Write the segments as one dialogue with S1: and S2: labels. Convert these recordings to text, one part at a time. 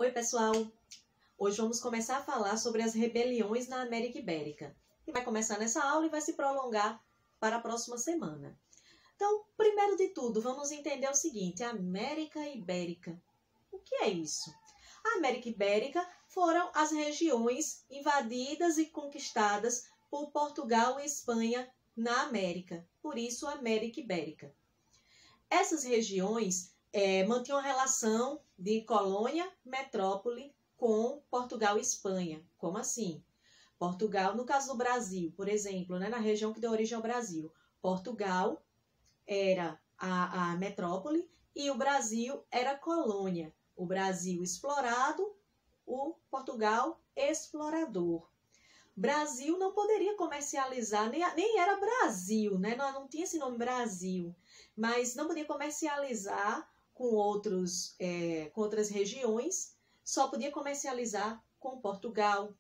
S1: Oi, pessoal! Hoje vamos começar a falar sobre as rebeliões na América Ibérica. E vai começar nessa aula e vai se prolongar para a próxima semana. Então, primeiro de tudo, vamos entender o seguinte: a América Ibérica. O que é isso? A América Ibérica foram as regiões invadidas e conquistadas por Portugal e Espanha na América. Por isso, a América Ibérica. Essas regiões mantinham a relação de colônia, metrópole com Portugal e Espanha. Como assim? Portugal, no caso do Brasil, por exemplo, na região que deu origem ao Brasil, Portugal era a metrópole e o Brasil era colônia. O Brasil explorado, o Portugal explorador. Brasil não poderia comercializar, nem era Brasil, né? Não tinha esse nome Brasil, mas não podia comercializar com outras regiões, só podia comercializar com Portugal.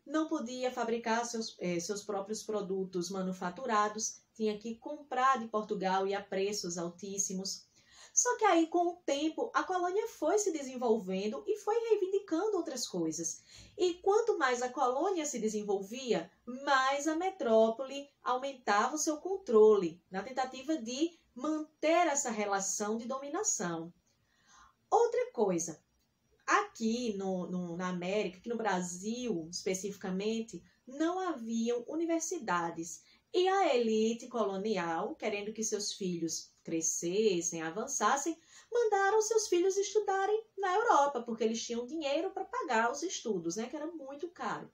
S1: Não podia fabricar seus próprios produtos manufaturados, tinha que comprar de Portugal e a preços altíssimos. Só que aí, com o tempo, a colônia foi se desenvolvendo e foi reivindicando outras coisas. E quanto mais a colônia se desenvolvia, mais a metrópole aumentava o seu controle, na tentativa de manter essa relação de dominação. Outra coisa, aqui na América, aqui no Brasil especificamente, não haviam universidades. E a elite colonial, querendo que seus filhos crescessem, avançassem, mandaram seus filhos estudarem na Europa, porque eles tinham dinheiro para pagar os estudos, né, que era muito caro.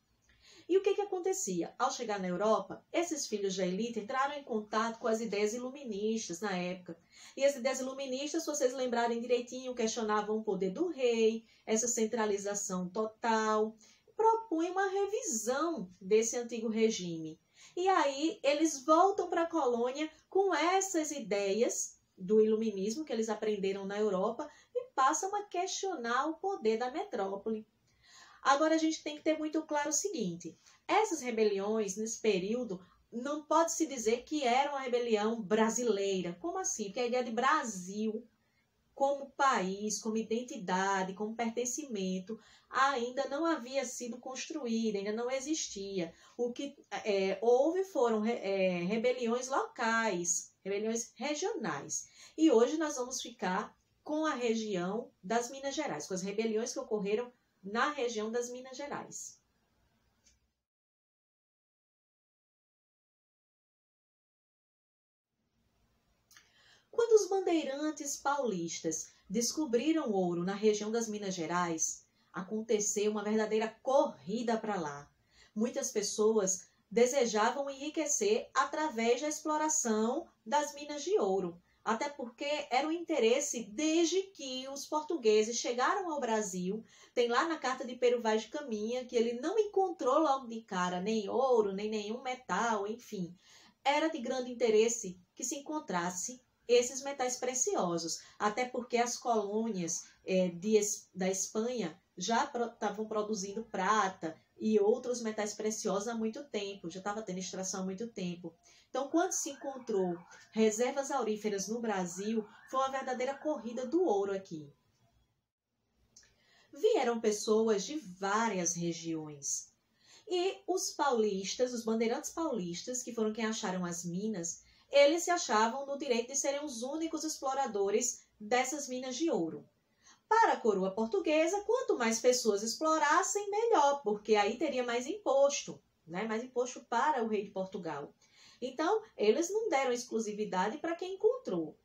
S1: E o que acontecia? Ao chegar na Europa, esses filhos da elite entraram em contato com as ideias iluministas na época. E as ideias iluministas, se vocês lembrarem direitinho, questionavam o poder do rei, essa centralização total, propunham uma revisão desse antigo regime. E aí eles voltam para a colônia com essas ideias do iluminismo que eles aprenderam na Europa e passam a questionar o poder da metrópole. Agora a gente tem que ter muito claro o seguinte: essas rebeliões nesse período não pode se dizer que era uma rebelião brasileira. Como assim? Porque a ideia de Brasil como país, como identidade, como pertencimento, ainda não havia sido construída, ainda não existia. O que houve foram rebeliões locais, rebeliões regionais. E hoje nós vamos ficar com a região das Minas Gerais, com as rebeliões que ocorreram na região das Minas Gerais. Quando os bandeirantes paulistas descobriram ouro na região das Minas Gerais, aconteceu uma verdadeira corrida para lá. Muitas pessoas desejavam enriquecer através da exploração das minas de ouro, até porque era um interesse desde que os portugueses chegaram ao Brasil. Tem lá na carta de Pero Vaz de Caminha que ele não encontrou logo de cara nem ouro, nem nenhum metal, enfim. Era de grande interesse que se encontrasse esses metais preciosos, até porque as colônias da Espanha já estavam produzindo prata e outros metais preciosos há muito tempo, já estava tendo extração há muito tempo. Então, quando se encontrou reservas auríferas no Brasil, foi uma verdadeira corrida do ouro aqui. Vieram pessoas de várias regiões. E os paulistas, os bandeirantes paulistas, que foram quem acharam as minas, eles se achavam no direito de serem os únicos exploradores dessas minas de ouro. Para a coroa portuguesa, quanto mais pessoas explorassem, melhor, porque aí teria mais imposto, né? Mais imposto para o rei de Portugal. Então, eles não deram exclusividade para quem encontrou.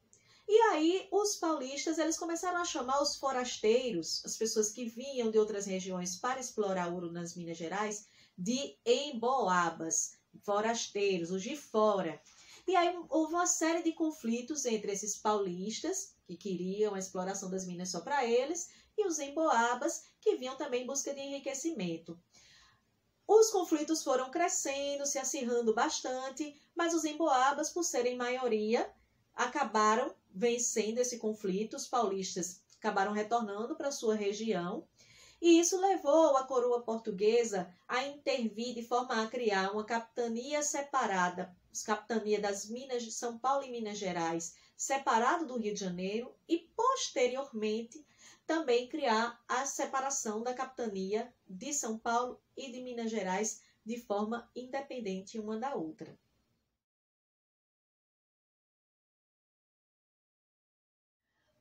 S1: E aí, os paulistas, eles começaram a chamar os forasteiros, as pessoas que vinham de outras regiões para explorar ouro nas Minas Gerais, de emboabas, forasteiros, os de fora. E aí houve uma série de conflitos entre esses paulistas, que queriam a exploração das minas só para eles, e os emboabas, que vinham também em busca de enriquecimento. Os conflitos foram crescendo, se acirrando bastante, mas os emboabas, por serem maioria, acabaram vencendo esse conflito. Os paulistas acabaram retornando para sua região, e isso levou a coroa portuguesa a intervir de forma a criar uma capitania separada, capitania das Minas de São Paulo e Minas Gerais, separado do Rio de Janeiro, e posteriormente também criar a separação da capitania de São Paulo e de Minas Gerais de forma independente uma da outra.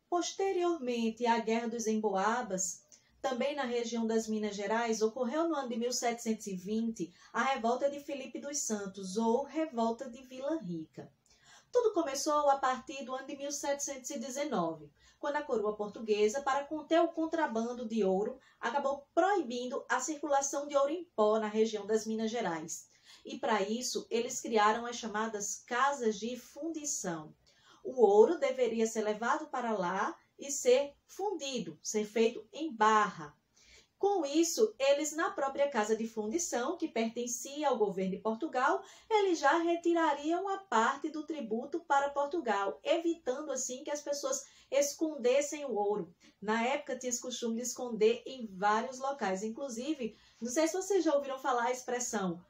S1: Posteriormente à Guerra dos Emboabas, também na região das Minas Gerais, ocorreu no ano de 1720 a revolta de Filipe dos Santos, ou Revolta de Vila Rica. Tudo começou a partir do ano de 1719, quando a coroa portuguesa, para conter o contrabando de ouro, acabou proibindo a circulação de ouro em pó na região das Minas Gerais. E para isso, eles criaram as chamadas casas de fundição. O ouro deveria ser levado para lá e ser fundido, ser feito em barra. Com isso, eles na própria casa de fundição, que pertencia ao governo de Portugal, eles já retirariam a parte do tributo para Portugal, evitando assim que as pessoas escondessem o ouro. Na época tinha esse costume de esconder em vários locais, inclusive, não sei se vocês já ouviram falar a expressão,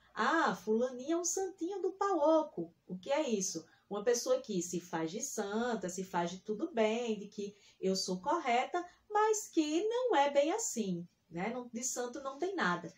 S1: fulaninha é um santinho do pau oco. O que é isso? Uma pessoa que se faz de santa, se faz de tudo bem, de que eu sou correta, mas que não é bem assim, né? De santo não tem nada.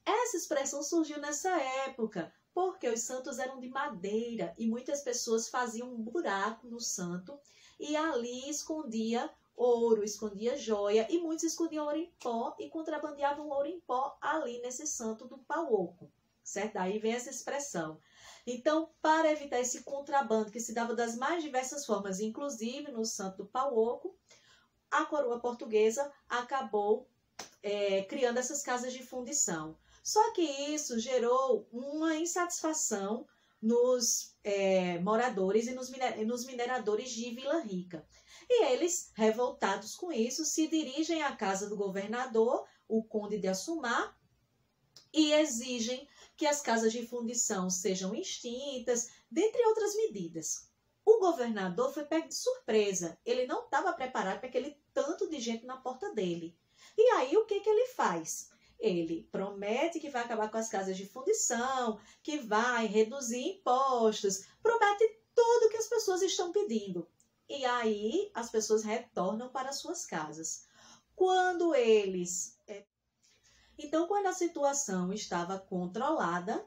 S1: Essa expressão surgiu nessa época, porque os santos eram de madeira e muitas pessoas faziam um buraco no santo e ali escondia ouro, escondia joia e muitos escondiam ouro em pó e contrabandeavam ouro em pó ali nesse santo do pau oco, certo? Daí vem essa expressão. Então, para evitar esse contrabando que se dava das mais diversas formas, inclusive no santo do pau oco, a coroa portuguesa acabou criando essas casas de fundição. Só que isso gerou uma insatisfação nos moradores e nos mineradores de Vila Rica. E eles, revoltados com isso, se dirigem à casa do governador, o conde de Assumar, e exigem que as casas de fundição sejam extintas, dentre outras medidas. O governador foi pego de surpresa. Ele não estava preparado para aquele tanto de gente na porta dele. E aí, o que ele faz? Ele promete que vai acabar com as casas de fundição, que vai reduzir impostos, promete tudo que as pessoas estão pedindo. E aí, as pessoas retornam para suas casas. Quando a situação estava controlada,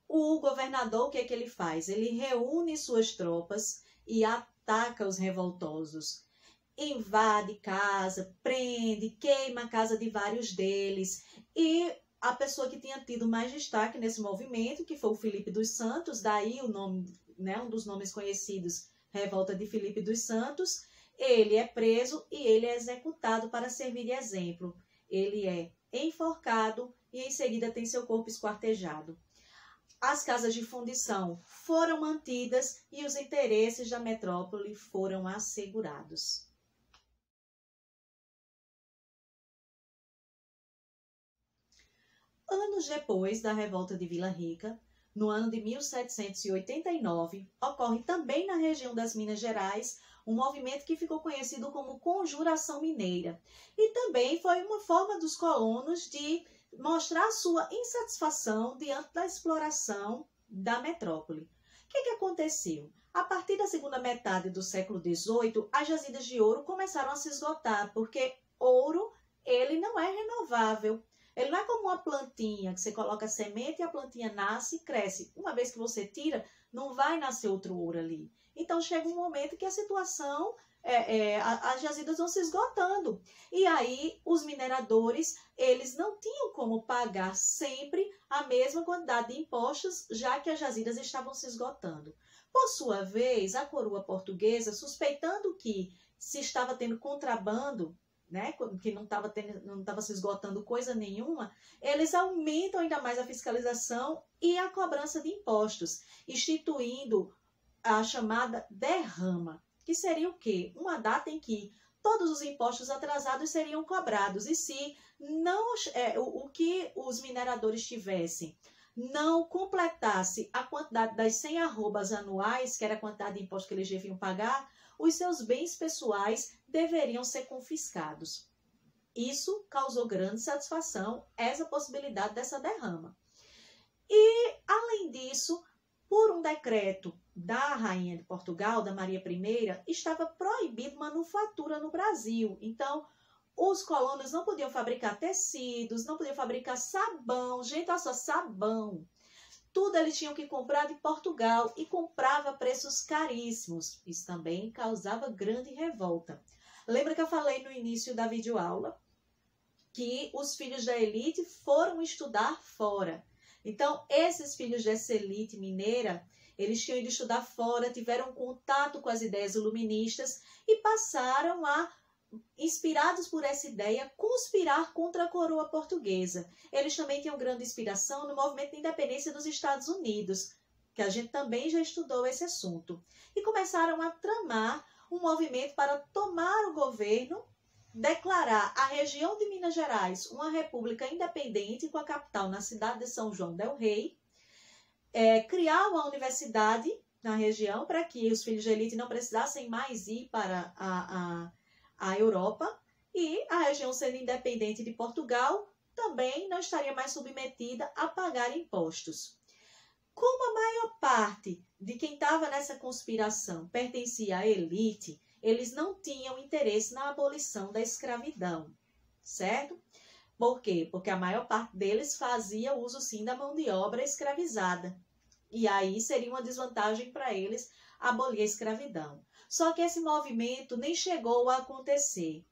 S1: o governador, o que ele faz? Ele reúne suas tropas e ataca os revoltosos. Invade casa, prende, queima a casa de vários deles. E a pessoa que tinha tido mais destaque nesse movimento, que foi o Filipe dos Santos, daí o nome, um dos nomes conhecidos, Revolta de Filipe dos Santos, ele é preso e ele é executado para servir de exemplo. Ele é enforcado e em seguida tem seu corpo esquartejado. As casas de fundição foram mantidas e os interesses da metrópole foram assegurados. Anos depois da revolta de Vila Rica, no ano de 1789, ocorre também na região das Minas Gerais um movimento que ficou conhecido como Conjuração Mineira. E também foi uma forma dos colonos de mostrar sua insatisfação diante da exploração da metrópole. O que aconteceu? A partir da segunda metade do século XVIII, as jazidas de ouro começaram a se esgotar, porque ouro ele não é renovável. Ele não é como uma plantinha, que você coloca semente e a plantinha nasce e cresce. Uma vez que você tira, não vai nascer outro ouro ali. Então, chega um momento que a situação, as jazidas vão se esgotando. E aí, os mineradores, eles não tinham como pagar sempre a mesma quantidade de impostos, já que as jazidas estavam se esgotando. Por sua vez, a coroa portuguesa, suspeitando que se estava tendo contrabando, que não estava se esgotando coisa nenhuma, eles aumentam ainda mais a fiscalização e a cobrança de impostos, instituindo a chamada derrama, que seria o quê? Uma data em que todos os impostos atrasados seriam cobrados, e se não, o que os mineradores tivessem não completasse a quantidade das 100 arrobas anuais, que era a quantidade de imposto que eles deviam pagar, os seus bens pessoais deveriam ser confiscados. Isso causou grande satisfação, essa possibilidade dessa derrama. E, além disso, por um decreto da Rainha de Portugal, da Maria I, estava proibido manufatura no Brasil. Então, Os colonos não podiam fabricar tecidos, não podiam fabricar sabão. Gente, olha só, sabão. Tudo eles tinham que comprar de Portugal e comprava a preços caríssimos. Isso também causava grande revolta. Lembra que eu falei no início da videoaula que os filhos da elite foram estudar fora. Então, esses filhos dessa elite mineira, eles tinham ido estudar fora, tiveram contato com as ideias iluministas e passaram a, inspirados por essa ideia, conspirar contra a coroa portuguesa. Eles também tinham grande inspiração no movimento de independência dos Estados Unidos, que a gente também já estudou esse assunto. E começaram a tramar um movimento para tomar o governo, declarar a região de Minas Gerais uma república independente com a capital na cidade de São João del Rei, criar uma universidade na região para que os filhos de elite não precisassem mais ir para a Europa, e a região sendo independente de Portugal também não estaria mais submetida a pagar impostos. Como a maior parte de quem estava nessa conspiração pertencia à elite, eles não tinham interesse na abolição da escravidão, certo? Por quê? Porque a maior parte deles fazia uso, sim, da mão de obra escravizada. E aí seria uma desvantagem para eles abolir a escravidão. Só que esse movimento nem chegou a acontecer.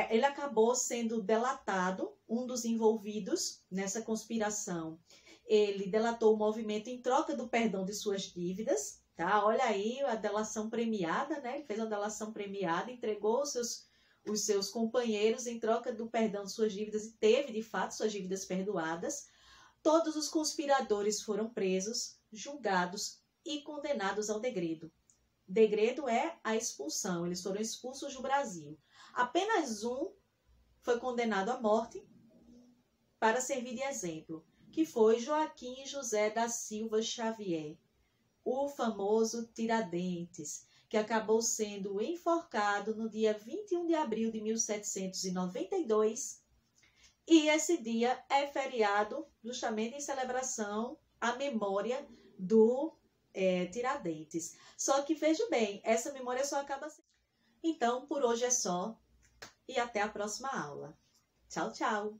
S1: Ele acabou sendo delatado, um dos envolvidos nessa conspiração. Ele delatou o movimento em troca do perdão de suas dívidas. Tá? Olha aí a delação premiada, né? Ele fez uma delação premiada, entregou os seus companheiros em troca do perdão de suas dívidas e teve, de fato, suas dívidas perdoadas. Todos os conspiradores foram presos, julgados e condenados ao degredo. Degredo é a expulsão, eles foram expulsos do Brasil. Apenas um foi condenado à morte para servir de exemplo, que foi Joaquim José da Silva Xavier, o famoso Tiradentes, que acabou sendo enforcado no dia 21 de abril de 1792, e esse dia é feriado justamente em celebração à memória do Tiradentes. Só que, veja bem, essa memória só acaba sendo... Então, por hoje é só, e até a próxima aula. Tchau, tchau!